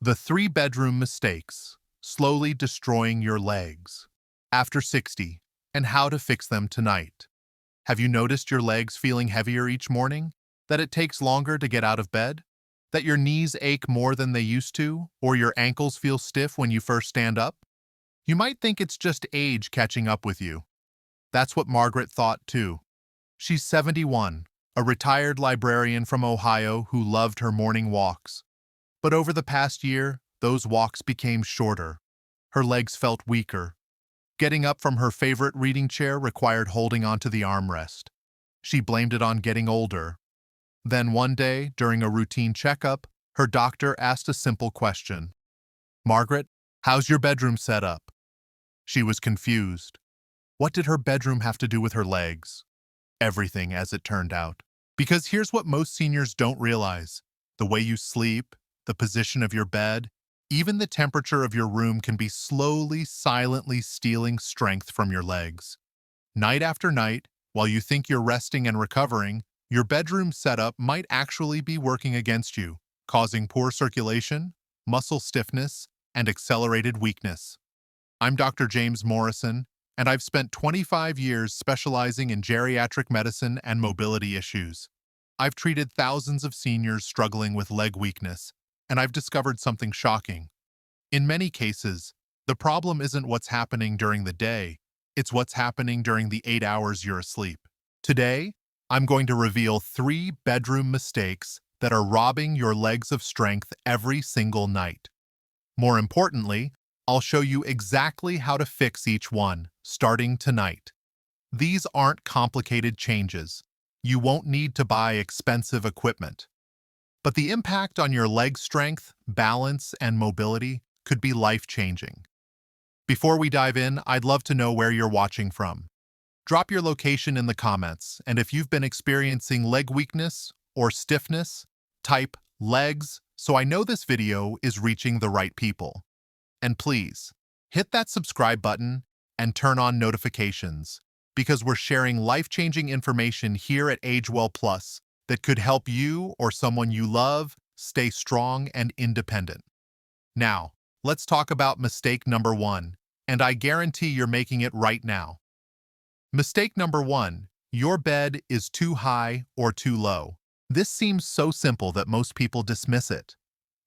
The 3-bedroom mistakes, slowly destroying your legs. After 60, and how to fix them tonight. Have you noticed your legs feeling heavier each morning? That it takes longer to get out of bed? That your knees ache more than they used to, or your ankles feel stiff when you first stand up? You might think it's just age catching up with you. That's what Margaret thought too. She's 71, a retired librarian from Ohio who loved her morning walks. But over the past year, those walks became shorter. Her legs felt weaker. Getting up from her favorite reading chair required holding onto the armrest. She blamed it on getting older. Then one day, during a routine checkup, her doctor asked a simple question. "Margaret, how's your bedroom set up?" She was confused. What did her bedroom have to do with her legs? Everything, as it turned out. Because here's what most seniors don't realize. The way you sleep, the position of your bed, even the temperature of your room can be slowly, silently stealing strength from your legs. Night after night, while you think you're resting and recovering, your bedroom setup might actually be working against you, causing poor circulation, muscle stiffness, and accelerated weakness. I'm Dr. James Morrison, and I've spent 25 years specializing in geriatric medicine and mobility issues. I've treated thousands of seniors struggling with leg weakness, and I've discovered something shocking. In many cases, the problem isn't what's happening during the day, it's what's happening during the 8 hours you're asleep. Today, I'm going to reveal 3 bedroom mistakes that are robbing your legs of strength every single night. More importantly, I'll show you exactly how to fix each one, starting tonight. These aren't complicated changes. You won't need to buy expensive equipment. But the impact on your leg strength, balance, and mobility could be life-changing. Before we dive in, I'd love to know where you're watching from. Drop your location in the comments, and if you've been experiencing leg weakness or stiffness, type legs so I know this video is reaching the right people. And please, hit that subscribe button and turn on notifications, because we're sharing life-changing information here at AgeWell Plus that could help you or someone you love stay strong and independent. Now, let's talk about mistake number 1, and I guarantee you're making it right now. Mistake number 1, your bed is too high or too low. This seems so simple that most people dismiss it.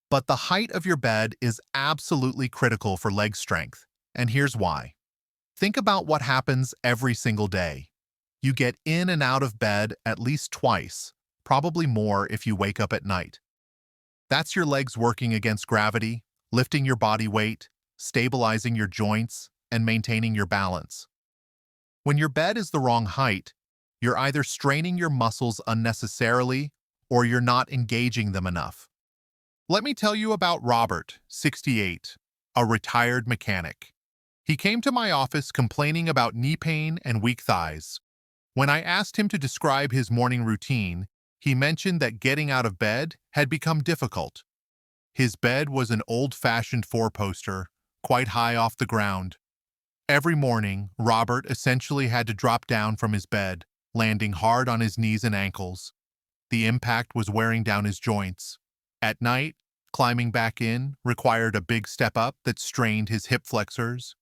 But the height of your bed is absolutely critical for leg strength, and here's why. Think about what happens every single day. You get in and out of bed at least twice, probably more if you wake up at night. That's your legs working against gravity, lifting your body weight, stabilizing your joints, and maintaining your balance. When your bed is the wrong height, you're either straining your muscles unnecessarily or you're not engaging them enough. Let me tell you about Robert, 68, a retired mechanic. He came to my office complaining about knee pain and weak thighs. When I asked him to describe his morning routine, he mentioned that getting out of bed had become difficult. His bed was an old-fashioned 4-poster, quite high off the ground. Every morning, Robert essentially had to drop down from his bed, landing hard on his knees and ankles. The impact was wearing down his joints. At night, climbing back in required a big step up that strained his hip flexors.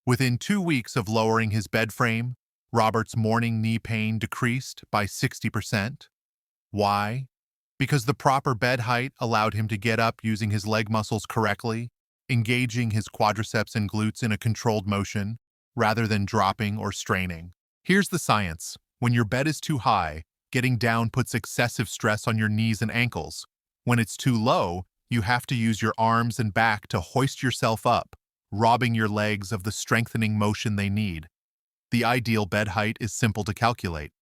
Within 2 weeks of lowering his bed frame, Robert's morning knee pain decreased by 60%. Why? Because the proper bed height allowed him to get up using his leg muscles correctly, engaging his quadriceps and glutes in a controlled motion, rather than dropping or straining. Here's the science. When your bed is too high, getting down puts excessive stress on your knees and ankles. When it's too low, you have to use your arms and back to hoist yourself up, robbing your legs of the strengthening motion they need. The ideal bed height is simple to calculate.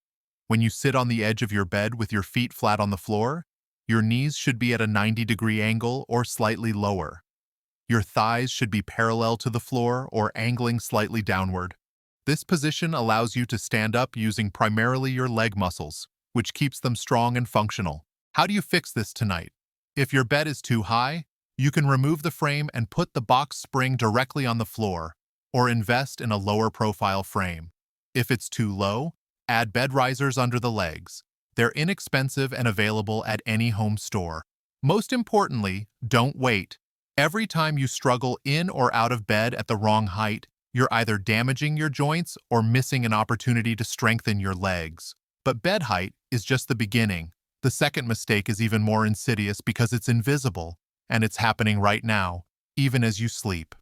When you sit on the edge of your bed with your feet flat on the floor, your knees should be at a 90-degree angle or slightly lower. Your thighs should be parallel to the floor or angling slightly downward. This position allows you to stand up using primarily your leg muscles, which keeps them strong and functional. How do you fix this tonight? If your bed is too high, you can remove the frame and put the box spring directly on the floor, or invest in a lower profile frame. If it's too low, add bed risers under the legs. They're inexpensive and available at any home store. Most importantly, don't wait. Every time you struggle in or out of bed at the wrong height, you're either damaging your joints or missing an opportunity to strengthen your legs. But bed height is just the beginning. The second mistake is even more insidious because it's invisible, and it's happening right now, even as you sleep.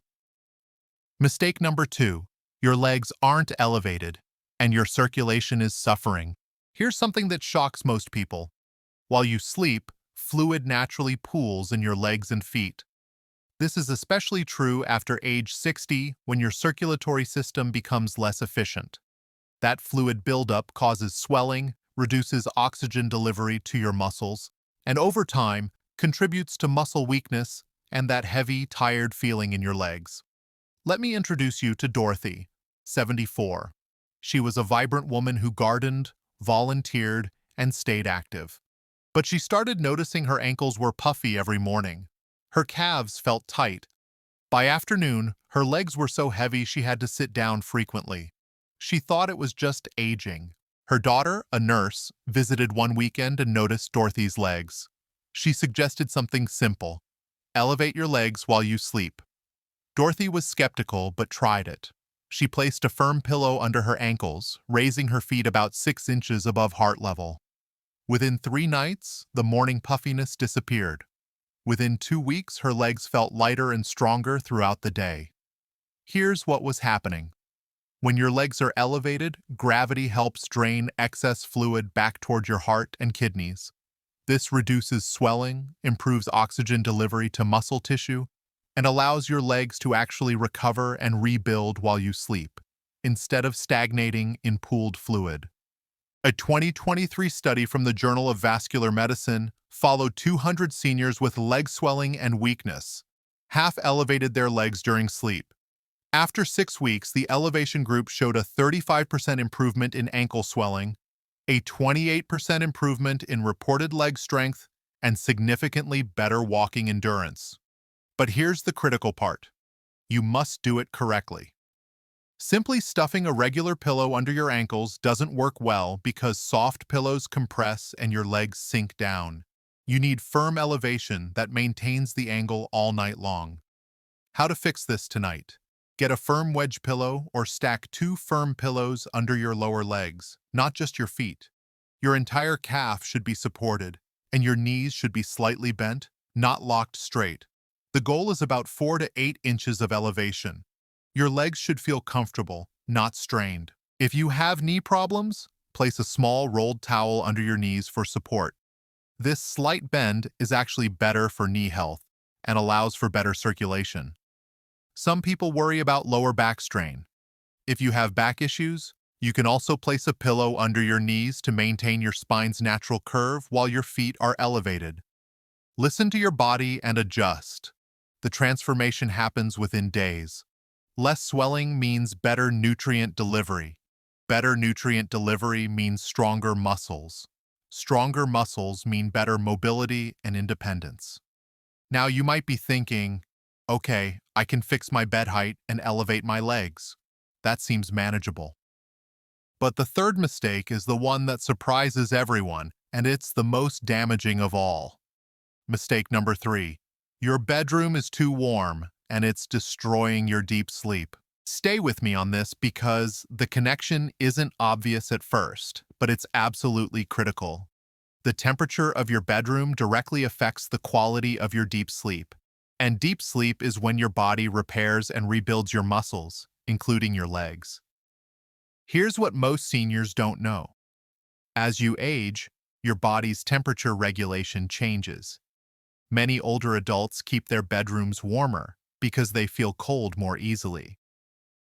Mistake number 2. Your legs aren't elevated, and your circulation is suffering. Here's something that shocks most people. While you sleep, fluid naturally pools in your legs and feet. This is especially true after age 60 when your circulatory system becomes less efficient. That fluid buildup causes swelling, reduces oxygen delivery to your muscles, and over time contributes to muscle weakness and that heavy, tired feeling in your legs. Let me introduce you to Dorothy, 74. She was a vibrant woman who gardened, volunteered, and stayed active. But she started noticing her ankles were puffy every morning. Her calves felt tight. By afternoon, her legs were so heavy she had to sit down frequently. She thought it was just aging. Her daughter, a nurse, visited one weekend and noticed Dorothy's legs. She suggested something simple: elevate your legs while you sleep. Dorothy was skeptical but tried it. She placed a firm pillow under her ankles, raising her feet about 6 inches above heart level. Within 3 nights, the morning puffiness disappeared. Within 2 weeks, her legs felt lighter and stronger throughout the day. Here's what was happening. When your legs are elevated, gravity helps drain excess fluid back toward your heart and kidneys. This reduces swelling, improves oxygen delivery to muscle tissue, and allows your legs to actually recover and rebuild while you sleep, instead of stagnating in pooled fluid. A 2023 study from the Journal of Vascular Medicine followed 200 seniors with leg swelling and weakness. Half elevated their legs during sleep. After 6 weeks, the elevation group showed a 35% improvement in ankle swelling, a 28% improvement in reported leg strength, and significantly better walking endurance. But here's the critical part. You must do it correctly. Simply stuffing a regular pillow under your ankles doesn't work well because soft pillows compress and your legs sink down. You need firm elevation that maintains the angle all night long. How to fix this tonight? Get a firm wedge pillow or stack 2 firm pillows under your lower legs, not just your feet. Your entire calf should be supported, and your knees should be slightly bent, not locked straight. The goal is about 4 to 8 inches of elevation. Your legs should feel comfortable, not strained. If you have knee problems, place a small rolled towel under your knees for support. This slight bend is actually better for knee health and allows for better circulation. Some people worry about lower back strain. If you have back issues, you can also place a pillow under your knees to maintain your spine's natural curve while your feet are elevated. Listen to your body and adjust. The transformation happens within days. Less swelling means better nutrient delivery. Better nutrient delivery means stronger muscles. Stronger muscles mean better mobility and independence. Now you might be thinking, okay, I can fix my bed height and elevate my legs. That seems manageable. But the third mistake is the one that surprises everyone, and it's the most damaging of all. Mistake number 3. Your bedroom is too warm, and it's destroying your deep sleep. Stay with me on this because the connection isn't obvious at first, but it's absolutely critical. The temperature of your bedroom directly affects the quality of your deep sleep. And deep sleep is when your body repairs and rebuilds your muscles, including your legs. Here's what most seniors don't know. As you age, your body's temperature regulation changes. Many older adults keep their bedrooms warmer because they feel cold more easily.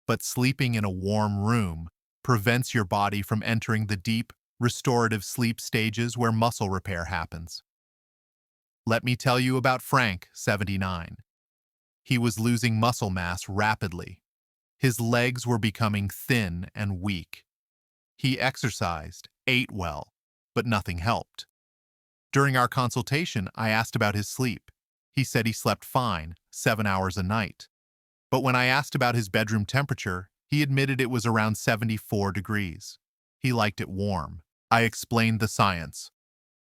But sleeping in a warm room prevents your body from entering the deep, restorative sleep stages where muscle repair happens. Let me tell you about Frank, 79. He was losing muscle mass rapidly. His legs were becoming thin and weak. He exercised, ate well, but nothing helped. During our consultation, I asked about his sleep. He said he slept fine, 7 hours a night. But when I asked about his bedroom temperature, he admitted it was around 74 degrees. He liked it warm. I explained the science.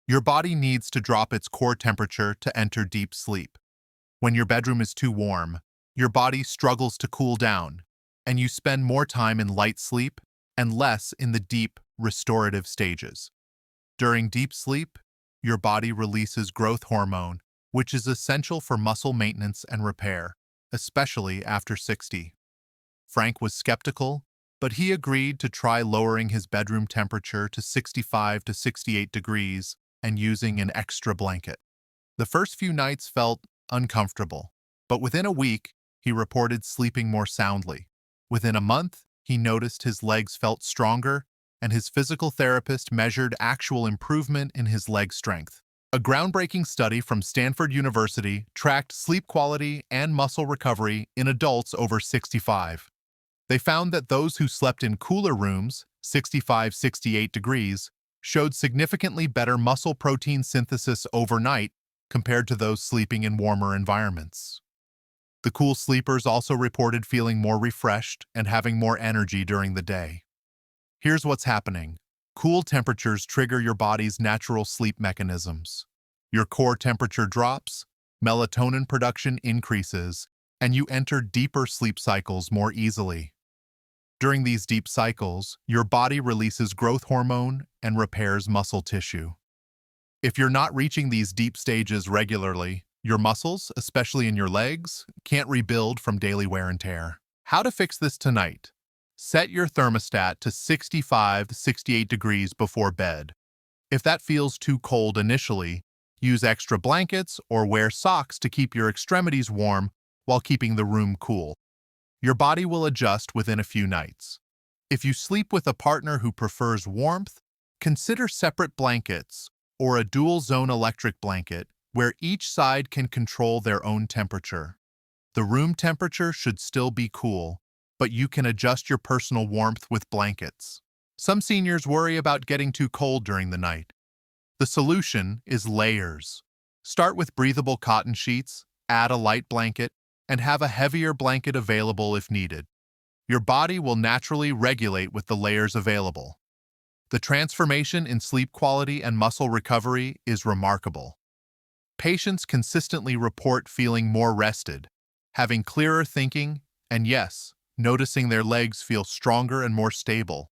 Your body needs to drop its core temperature to enter deep sleep. When your bedroom is too warm, your body struggles to cool down, and you spend more time in light sleep and less in the deep, restorative stages. During deep sleep, your body releases growth hormone, which is essential for muscle maintenance and repair, especially after 60. Frank was skeptical, but he agreed to try lowering his bedroom temperature to 65 to 68 degrees and using an extra blanket. The first few nights felt uncomfortable, but within a week, he reported sleeping more soundly. Within a month, he noticed his legs felt stronger, and his physical therapist measured actual improvement in his leg strength. A groundbreaking study from Stanford University tracked sleep quality and muscle recovery in adults over 65. They found that those who slept in cooler rooms, 65-68 degrees, showed significantly better muscle protein synthesis overnight compared to those sleeping in warmer environments. The cool sleepers also reported feeling more refreshed and having more energy during the day. Here's what's happening. Cool temperatures trigger your body's natural sleep mechanisms. Your core temperature drops, melatonin production increases, and you enter deeper sleep cycles more easily. During these deep cycles, your body releases growth hormone and repairs muscle tissue. If you're not reaching these deep stages regularly, your muscles, especially in your legs, can't rebuild from daily wear and tear. How to fix this tonight? Set your thermostat to 65-68 degrees before bed. If that feels too cold initially, use extra blankets or wear socks to keep your extremities warm while keeping the room cool. Your body will adjust within a few nights. If you sleep with a partner who prefers warmth, consider separate blankets or a dual-zone electric blanket where each side can control their own temperature. The room temperature should still be cool, but you can adjust your personal warmth with blankets. Some seniors worry about getting too cold during the night. The solution is layers. Start with breathable cotton sheets, add a light blanket, and have a heavier blanket available if needed. Your body will naturally regulate with the layers available. The transformation in sleep quality and muscle recovery is remarkable. Patients consistently report feeling more rested, having clearer thinking, and yes, noticing their legs feel stronger and more stable.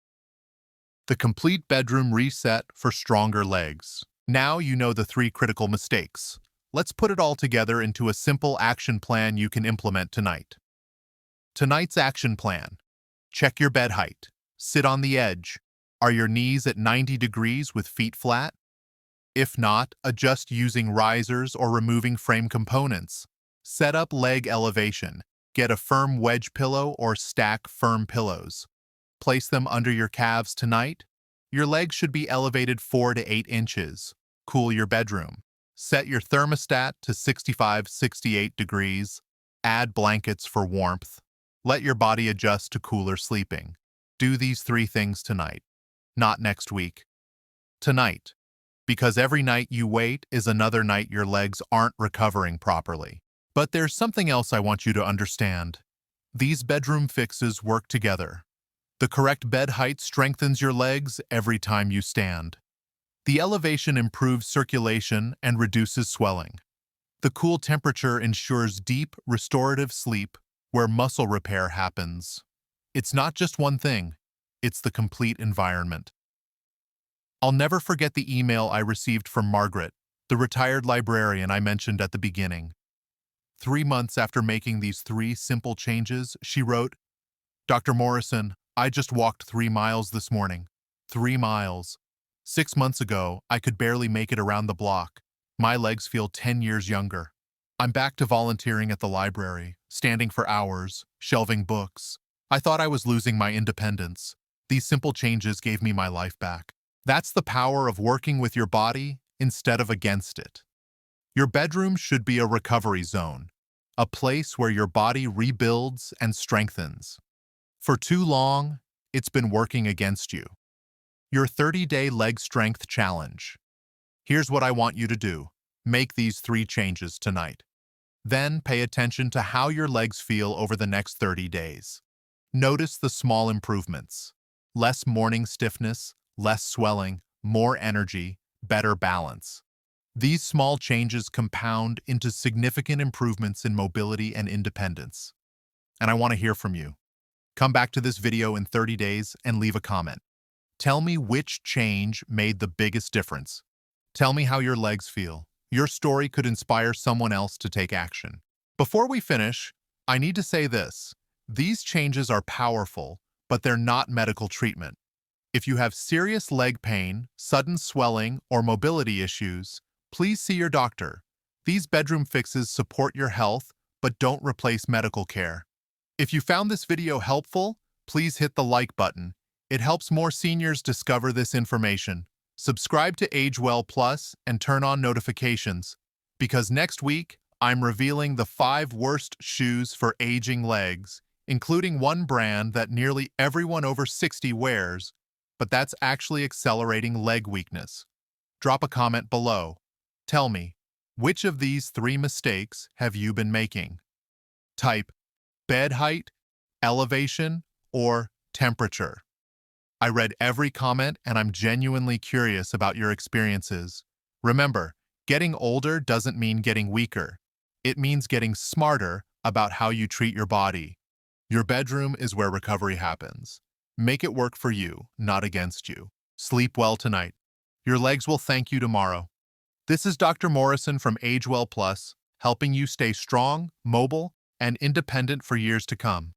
The complete bedroom reset for stronger legs. Now you know the 3 critical mistakes. Let's put it all together into a simple action plan you can implement tonight. Tonight's action plan. Check your bed height. Sit on the edge. Are your knees at 90 degrees with feet flat? If not, adjust using risers or removing frame components. Set up leg elevation. Get a firm wedge pillow or stack firm pillows. Place them under your calves tonight. Your legs should be elevated 4 to 8 inches. Cool your bedroom. Set your thermostat to 65-68 degrees. Add blankets for warmth. Let your body adjust to cooler sleeping. Do these 3 things tonight, not next week. Tonight, because every night you wait is another night your legs aren't recovering properly. But there's something else I want you to understand. These bedroom fixes work together. The correct bed height strengthens your legs every time you stand. The elevation improves circulation and reduces swelling. The cool temperature ensures deep, restorative sleep where muscle repair happens. It's not just one thing, it's the complete environment. I'll never forget the email I received from Margaret, the retired librarian I mentioned at the beginning. 3 months after making these 3 simple changes, she wrote, "Dr. Morrison, I just walked 3 miles this morning. 3 miles. 6 months ago, I could barely make it around the block. My legs feel 10 years younger. I'm back to volunteering at the library, standing for hours, shelving books. I thought I was losing my independence. These simple changes gave me my life back." That's the power of working with your body instead of against it. Your bedroom should be a recovery zone, a place where your body rebuilds and strengthens. For too long, it's been working against you. Your 30-day leg strength challenge. Here's what I want you to do. Make these 3 changes tonight. Then pay attention to how your legs feel over the next 30 days. Notice the small improvements. Less morning stiffness, less swelling, more energy, better balance. These small changes compound into significant improvements in mobility and independence. And I want to hear from you. Come back to this video in 30 days and leave a comment. Tell me which change made the biggest difference. Tell me how your legs feel. Your story could inspire someone else to take action. Before we finish, I need to say this. These changes are powerful, but they're not medical treatment. If you have serious leg pain, sudden swelling, or mobility issues, please see your doctor. These bedroom fixes support your health, but don't replace medical care. If you found this video helpful, please hit the like button. It helps more seniors discover this information. Subscribe to AgeWell Plus and turn on notifications, because next week, I'm revealing the 5 worst shoes for aging legs, including one brand that nearly everyone over 60 wears, but that's actually accelerating leg weakness. Drop a comment below. Tell me, which of these 3 mistakes have you been making? Type bed height, elevation, or temperature. I read every comment and I'm genuinely curious about your experiences. Remember, getting older doesn't mean getting weaker. It means getting smarter about how you treat your body. Your bedroom is where recovery happens. Make it work for you, not against you. Sleep well tonight. Your legs will thank you tomorrow. This is Dr. Morrison from AgeWell Plus, helping you stay strong, mobile, and independent for years to come.